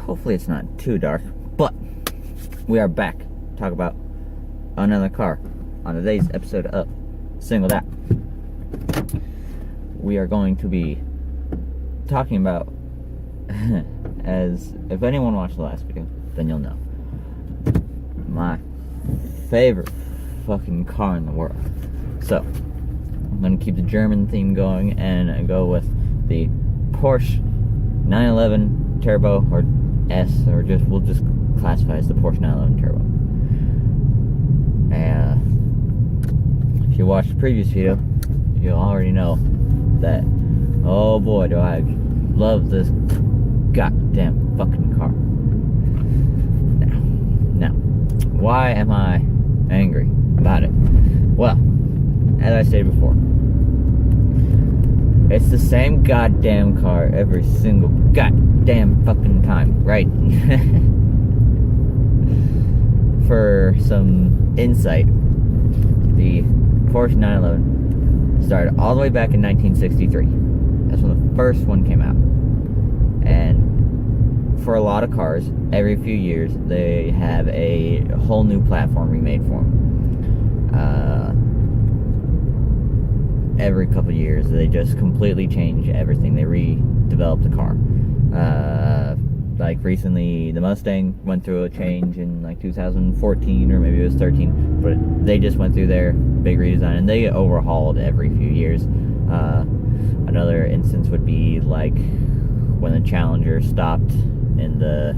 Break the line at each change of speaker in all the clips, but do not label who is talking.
Hopefully it's not too dark, but we are back to talk about another car on today's episode of Singled Out. We are going to be talking about, as if anyone watched the last video, then you'll know, my favorite fucking car in the world. So, I'm going to keep the German theme going and go with the Porsche 911 Turbo, or S, or we'll just classify as the Porsche 911 Turbo. If you watched the previous video, you already know that, oh boy, do I love this goddamn fucking car. Now, why am I angry about it? Well, as I stated before, it's the same goddamn car every single goddamn fucking time, right? For some insight, the Porsche 911 started all the way back in 1963. That's when the first one came out. And for a lot of cars, every few years, they have a whole new platform remade for them. Every couple of years, they just completely change everything. They redevelop the car. Like recently, the Mustang went through a change in like 2014, or maybe it was 13, but they just went through their big redesign, and they get overhauled every few years. Another instance would be like when the Challenger stopped in the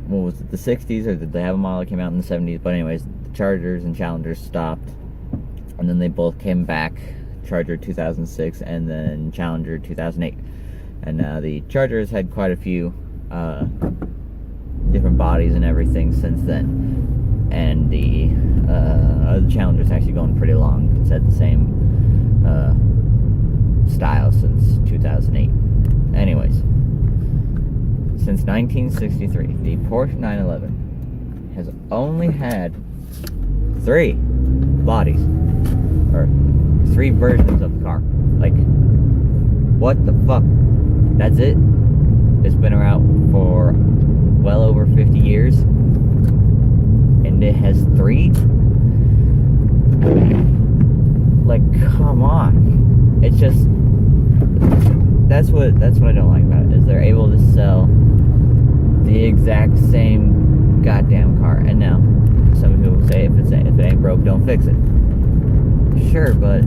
what was it, the 60s, or did they have a model that came out in the 70s? But anyways, the Chargers and Challengers stopped, and then they both came back. Charger 2006 and then Challenger 2008. And the Chargers had quite a few different bodies and everything since then. And the Challenger's actually going pretty long. It's had the same style since 2008. Anyways, since 1963, the Porsche 911 has only had 3 bodies, or 3 versions of the car. Like, what the fuck? That's it? It's been around for well over 50 years, and it has 3? Like, come on. It's just, that's what I don't like about it, is they're able to sell the exact same goddamn car. And now, some people say, if it ain't broke, don't fix it. Sure, but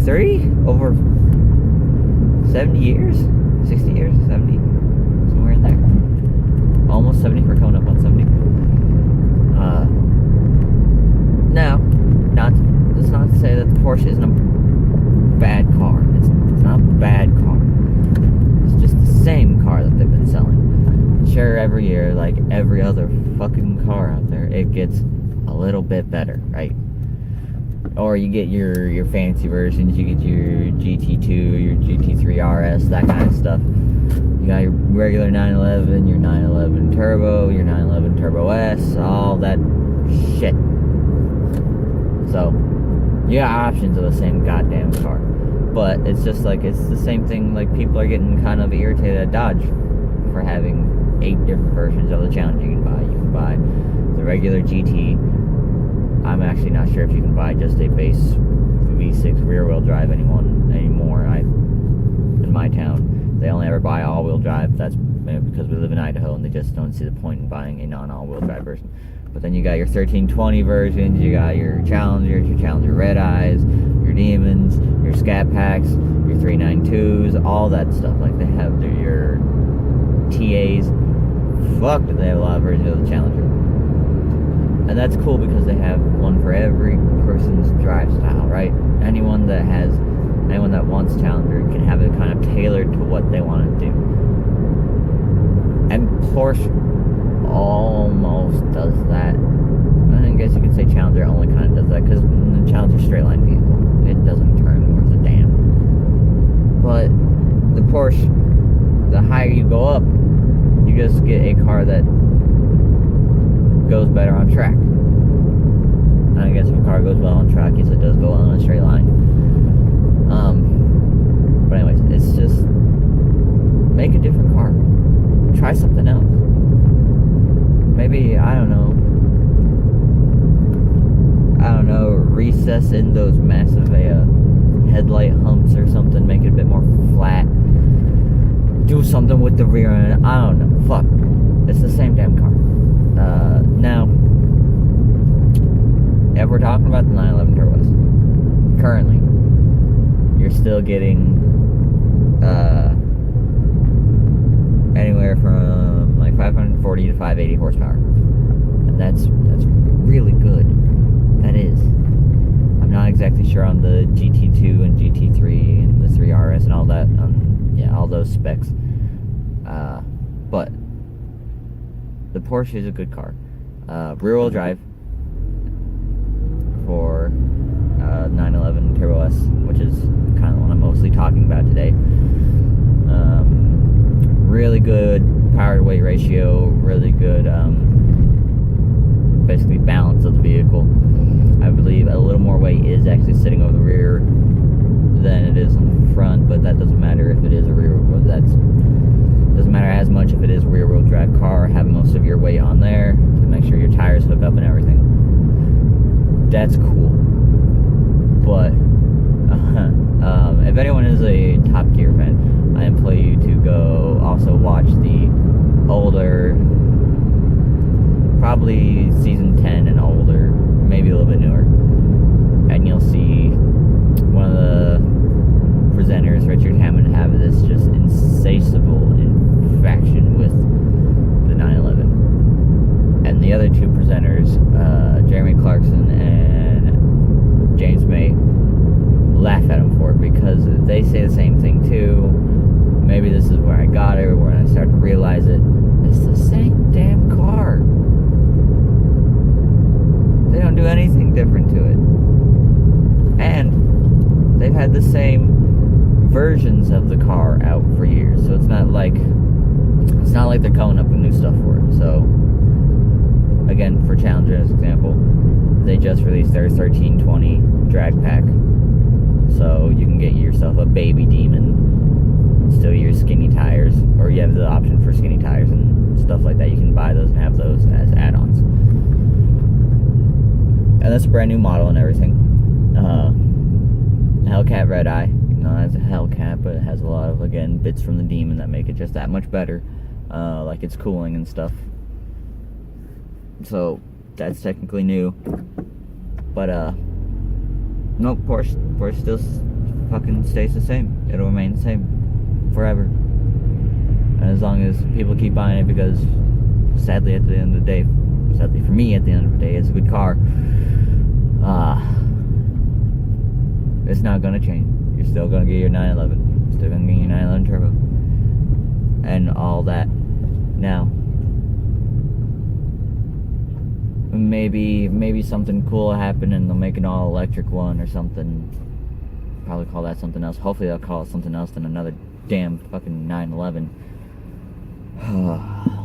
3 over 70 years? 60 years? 70? Somewhere in there. Almost 70. We're coming up on 70. Now, that's not to say that the Porsche isn't a bad car. It's not a bad car. It's just the same car that they've been selling. Sure, every year, like every other fucking car out there, it gets a little bit better, right? Or you get your fancy versions, you get your GT2, your GT3 RS, that kind of stuff. You got your regular 911, your 911 Turbo, your 911 Turbo S, all that shit. So, you got options of the same goddamn car. But it's just like, it's the same thing, like people are getting kind of irritated at Dodge for having 8 different versions of the Challenger you can buy. You can buy the regular GT. I'm actually not sure if you can buy just a base V6 rear-wheel drive anymore. In my town, they only ever buy all-wheel drive. That's because we live in Idaho, and they just don't see the point in buying a non-all-wheel drive version. But then you got your 1320 versions, you got your Challengers, your Challenger Red Eyes, your Demons, your Scat Packs, your 392s, all that stuff. Like, they have your TAs. Fuck, do they have a lot of versions of the Challenger. And that's cool because they have one for every person's drive style, right? Anyone that wants Challenger can have it kind of tailored to what they want to do. And Porsche almost does that. I guess you could say Challenger only kind of does that because the Challenger's a straight line vehicle. It doesn't turn worth a damn. But the Porsche, the higher you go up, you just get a car that goes better on track. And I guess if a car goes well on track, yes, it does go well on a straight line. But anyways, Make a different car. Try something else. Maybe, I don't know, recess in those massive headlight humps or something. Make it a bit more flat. Do something with the rear end. I don't know. Fuck. It's the same damn car. Now, if we're talking about the 911 turbos, currently, you're still getting anywhere from like 540 to 580 horsepower, and that's really good. That is. I'm not exactly sure on the GT2 and GT3 and the 3RS and all that. Yeah, all those specs. But the Porsche is a good car. Rear-wheel drive for 911 Turbo S, which is kind of what I'm mostly talking about today. Really good power to weight ratio, really good basically balance of the vehicle. I believe a little more weight is actually sitting over the rear than it is on the front, but that doesn't matter if it is a rear wheel. That doesn't matter as much if it is a rear wheel drive car. Have most of your weight on there to make sure your tires hook up and everything. That's cool. But if anyone is a Top Gear fan, I implore you to go also watch the older, probably season 10 and older, maybe a little bit newer, and you'll see one of the presenters, Richard Hammond, have this just insatiable infection with the 911, and the other two presenters, Jeremy Clarkson and James May, laugh at him for it because they say the same thing too. Maybe this is where I got it, where I started to realize it. It's the same damn car. They don't do anything different to it. And they've had the same versions of the car out for years. So it's not like they're coming up with new stuff for it. So again, for Challenger as an example, they just released their 1320 drag pack. So you can get yourself a baby demon, still your skinny tires, or you have the option for skinny tires and stuff like that. You can buy those and have those as add-ons. And that's a brand new model and everything. Hellcat Red Eye, it's a Hellcat, but it has a lot of, again, bits from the Demon that make it just that much better, like its cooling and stuff. So that's technically new. But no, Porsche still fucking stays the same. It'll remain the same forever. And as long as people keep buying it, because sadly at the end of the day, sadly for me at the end of the day, it's a good car. It's not gonna change. You're still gonna get your 911. You're still gonna get your 911 Turbo. And all that. Now, maybe something cool will happen and they'll make an all electric one or something. Probably call that something else. Hopefully they'll call it something else than another damn fucking 911.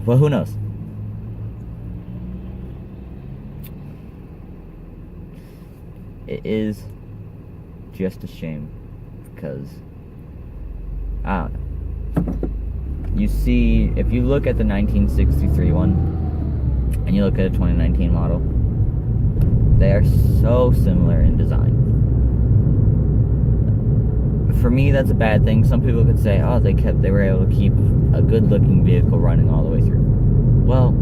Well, who knows? It is just a shame because I don't know. You see, if you look at the 1963 one and you look at a 2019 model, they are so similar in design. For me, that's a bad thing. Some people could say, oh, they were able to keep a good looking vehicle running all the way through. Well,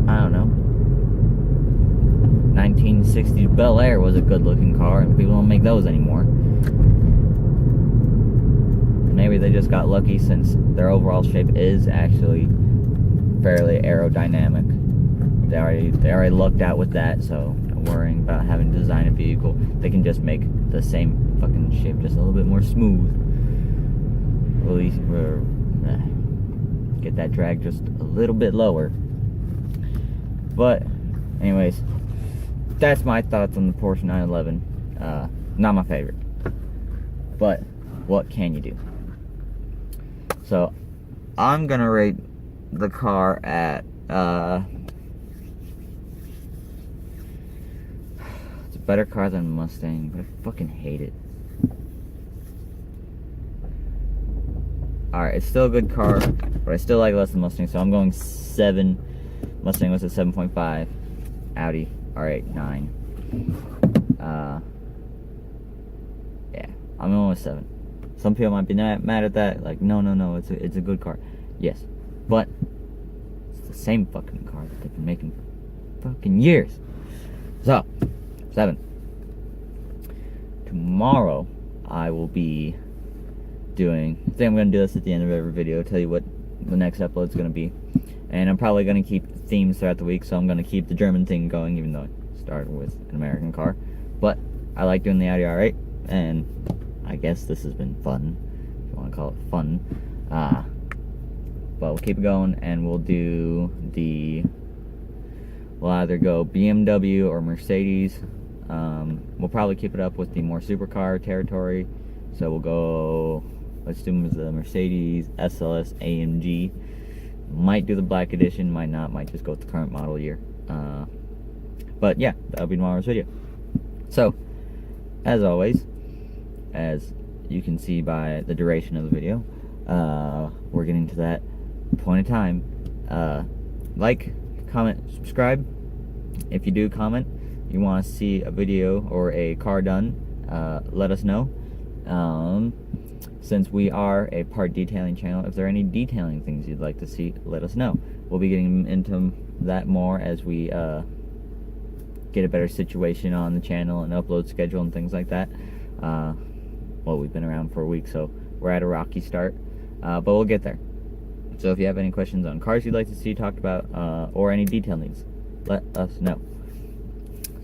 I don't know. 1960s Bel Air was a good looking car, and people don't make those anymore. Maybe they just got lucky since their overall shape is actually fairly aerodynamic. They already lucked out with that, so not worrying about having to design a vehicle. They can just make the same fucking shape just a little bit more smooth. At least get that drag just a little bit lower. But anyways, that's my thoughts on the Porsche 911. Not my favorite, but what can you do? So I'm gonna rate the car at it's a better car than Mustang, but I fucking hate it. Alright, it's still a good car, but I still like less than Mustang, so I'm going 7. Mustang was a 7.5. Audi R8 9. Yeah, I'm going with 7. Some people might be mad at that, like, no, it's a good car. Yes, but it's the same fucking car that they've been making for fucking years. So, 7. Tomorrow, I will be doing, I think I'm going to do this at the end of every video, tell you what the next upload is going to be. And I'm probably going to keep themes throughout the week, so I'm going to keep the German thing going, even though I started with an American car. But I like doing the Audi R8, and I guess this has been fun, if you want to call it fun. But we'll keep it going, and we'll do we'll either go BMW or Mercedes. We'll probably keep it up with the more supercar territory. So we'll go, let's do the Mercedes SLS AMG. Might do the black edition, might not, might just go with the current model year. But yeah, that'll be tomorrow's video. So, as always, as you can see by the duration of the video, we're getting to that point of time. Like, comment, subscribe. If you do comment, you want to see a video or a car done, let us know. Since we are a part detailing channel, if there are any detailing things you'd like to see, let us know. We'll be getting into that more as we get a better situation on the channel and upload schedule and things like that. Well, we've been around for a week, so we're at a rocky start, but we'll get there. So if you have any questions on cars you'd like to see talked about, or any detail needs, let us know.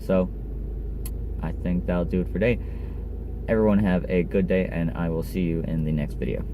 So I think that'll do it for today. Everyone have a good day, and I will see you in the next video.